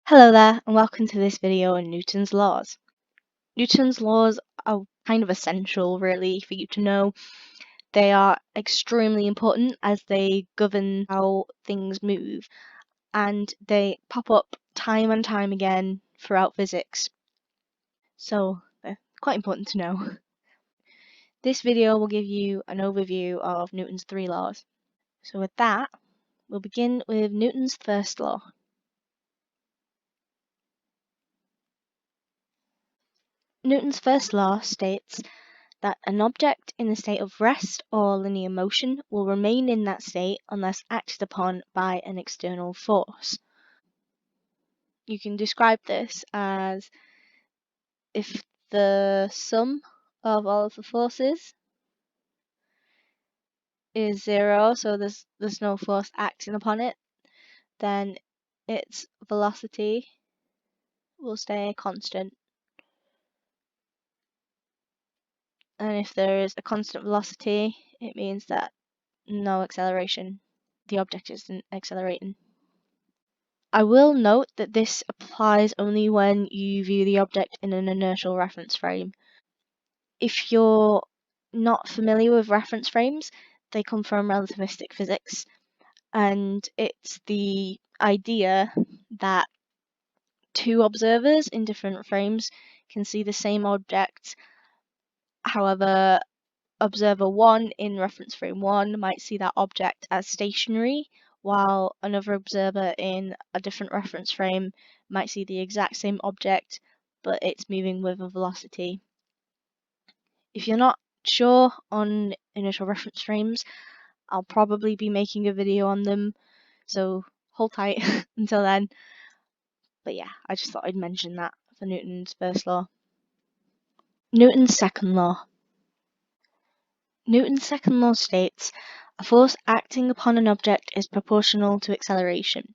Hello there, and welcome to this video on Newton's laws. Newton's laws are kind of essential, really, for you to know. They are extremely important as they govern how things move, and they pop up time and time again throughout physics. So, they're quite important to know. This video will give you an overview of Newton's three laws. So with that, we'll begin with Newton's first law. Newton's first law states that an object in a state of rest or linear motion will remain in that state unless acted upon by an external force. You can describe this as if the sum of all of the forces is zero, so there's no force acting upon it, then its velocity will stay constant. And if there is a constant velocity, it means that no acceleration. The object isn't accelerating. I will note that this applies only when you view the object in an inertial reference frame. If you're not familiar with reference frames, they come from relativistic physics, and it's the idea that two observers in different frames can see the same object. However, observer 1 in reference frame 1 might see that object as stationary, while another observer in a different reference frame might see the exact same object, but it's moving with a velocity. If you're not sure on inertial reference frames, I'll probably be making a video on them, so hold tight until then. But yeah, I just thought I'd mention that for Newton's first law. Newton's second law. Newton's second law states, a force acting upon an object is proportional to acceleration.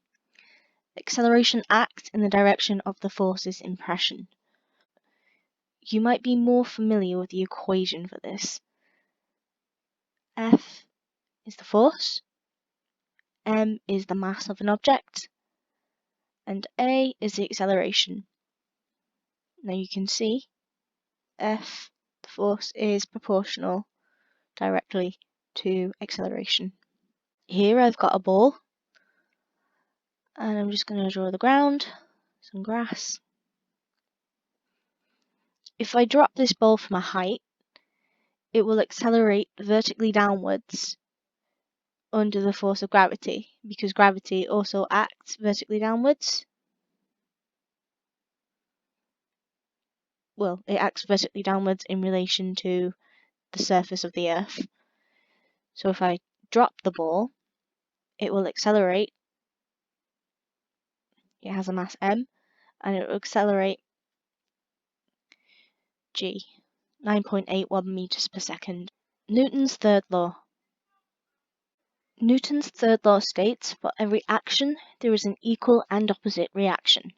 Acceleration acts in the direction of the force's impression. You might be more familiar with the equation for this. F is the force, m is the mass of an object, and a is the acceleration. Now you can see F, the force, is proportional directly to acceleration. Here I've got a ball, and I'm just going to draw the ground, some grass. If I drop this ball from a height, it will accelerate vertically downwards under the force of gravity, because gravity also acts vertically downwards. Well, it acts vertically downwards in relation to the surface of the Earth. So if I drop the ball, it will accelerate. It has a mass m, and it will accelerate g, 9.81 meters per second. Newton's third law. Newton's third law states, for every action, there is an equal and opposite reaction.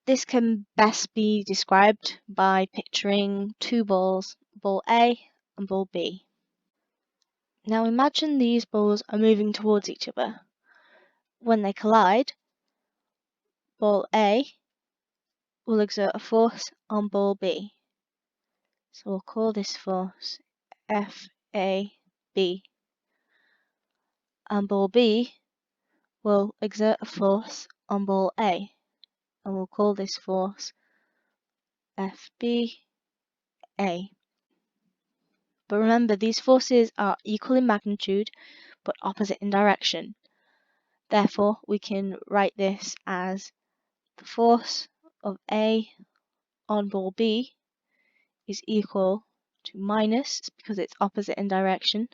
This can best be described by picturing two balls, ball A and ball B. Now imagine these balls are moving towards each other. When they collide, ball A will exert a force on ball B. So we'll call this force FAB. And ball B will exert a force on ball A, and we'll call this force FBA. But remember, these forces are equal in magnitude, but opposite in direction. Therefore, we can write this as the force of A on ball B is equal to minus, because it's opposite in direction,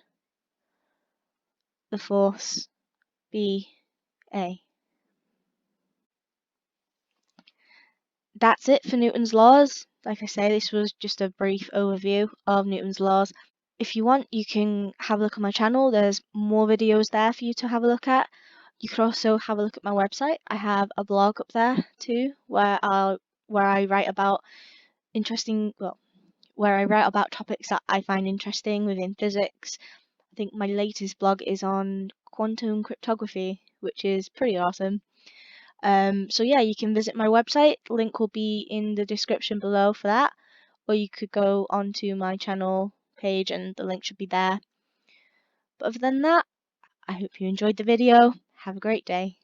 the force BA. That's it for Newton's laws. Like I say, this was just a brief overview of Newton's laws. If you want, you can have a look at my channel. There's more videos there for you to have a look at. You could also have a look at my website. I have a blog up there too, where I write about where I write about topics that I find interesting within physics. I think my latest blog is on quantum cryptography, which is pretty awesome. So yeah, you can visit my website. Link will be in the description below for that, or you could go onto my channel page and the link should be there. But other than that, I hope you enjoyed the video. Have a great day.